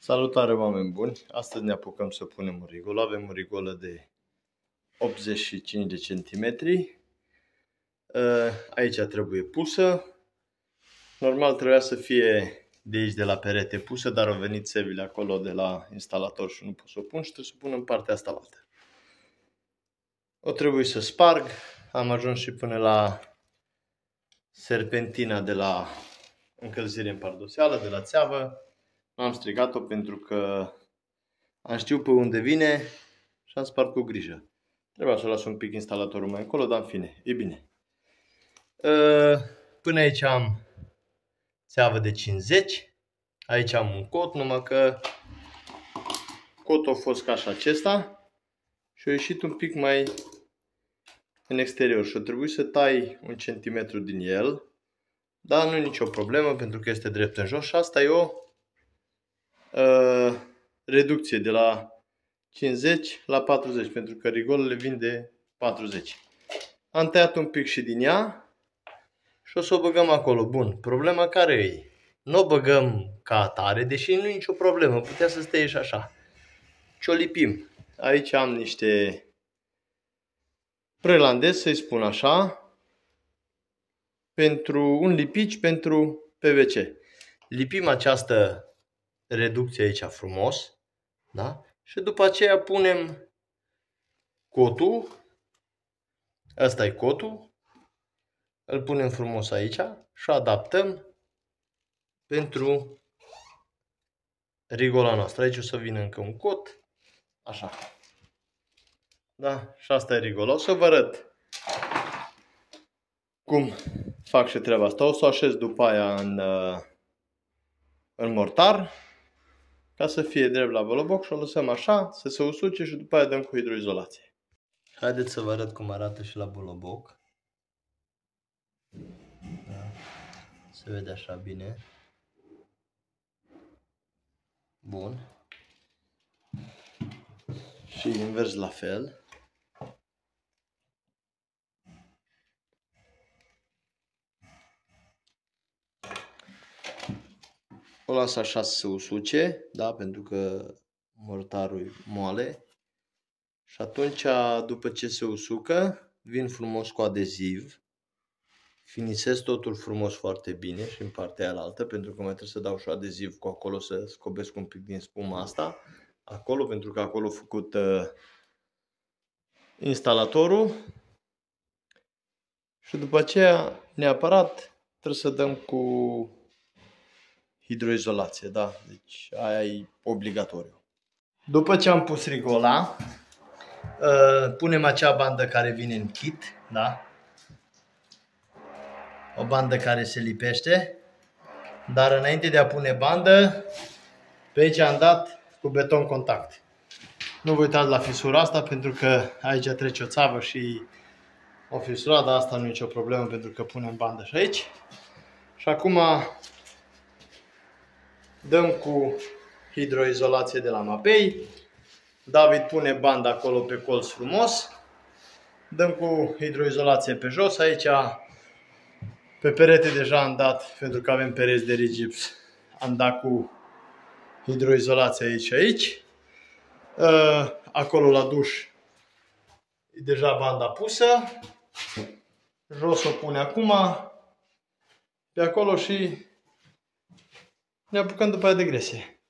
Salutare, oameni buni! Astăzi ne apucăm să punem o rigolă. Avem o rigolă de 85 de centimetri. Aici trebuie pusă. Normal trebuia să fie de aici, de la perete, pusă, dar au venit țevile acolo de la instalator și nu pot să o pun și trebuie să o pun în partea asta altă. O trebuie să sparg. Am ajuns și până la serpentina de la încălzire în pardoseală, de la țeavă. Am strigat-o pentru că am știut pe unde vine și am spart cu grijă. Trebuia să o las un pic instalatorul mai încolo, dar în fine, e bine. Până aici am țeavă de 50. Aici am un cot, numai că cotul a fost ca și acesta și a ieșit un pic mai în exterior și a trebuit să tai 1 centimetru din el. Dar nu e nicio problemă pentru că este drept în jos și asta e o reducție de la 50 la 40, pentru că rigolele vin de 40. Am tăiat un pic și din ea și o să o băgăm acolo. Bun, problema care e? Nu o băgăm ca atare, deși nu e nicio problemă, putea să stea și așa. Și o lipim. Aici am niște prelandez, să-i spun așa, pentru un lipici pentru PVC. Lipim această reducție aici frumos, da? Și după aceea punem cotul. Ăsta e cotul. Îl punem frumos aici și adaptăm pentru rigola noastră. Aici o să vină încă un cot. Așa. Da? Și asta e rigola. O să vă arăt cum fac și treaba asta. O să o așez după aia în mortar ca să fie drept la boloboc și o lăsăm așa, să se usuce și după aia dăm cu hidroizolație. Haideți să vă arăt cum arată și la boloboc. Da. Se vede așa bine. Bun. Și invers la fel. O las așa să se usuce, da, pentru că mortarul e moale. Și atunci, după ce se usucă, vin frumos cu adeziv. Finisez totul frumos foarte bine și în partea aia, pentru că mai trebuie să dau și adeziv cu acolo să scobesc un pic din spuma asta. Acolo, pentru că acolo a făcut instalatorul. Și după aceea, neapărat, trebuie să dăm cu hidroizolație, da? Deci aia e obligatoriu. După ce am pus rigola, punem acea bandă care vine în kit, da? O bandă care se lipește. Dar înainte de a pune bandă, pe aici am dat cu beton contact. Nu vă uitați la fisura asta pentru că aici trece o țavă și o fisură, dar asta nu e nicio problemă pentru că punem bandă și aici. Și acum dăm cu hidroizolație de la Mapei. David pune banda acolo pe colț frumos. Dăm cu hidroizolație pe jos. Aici pe perete deja am dat, pentru că avem pereți de rigips, am dat cu hidroizolație aici și aici. Acolo la duș e deja banda pusă. Jos o pune acum. Pe acolo și ne apucăm după aia de gresie.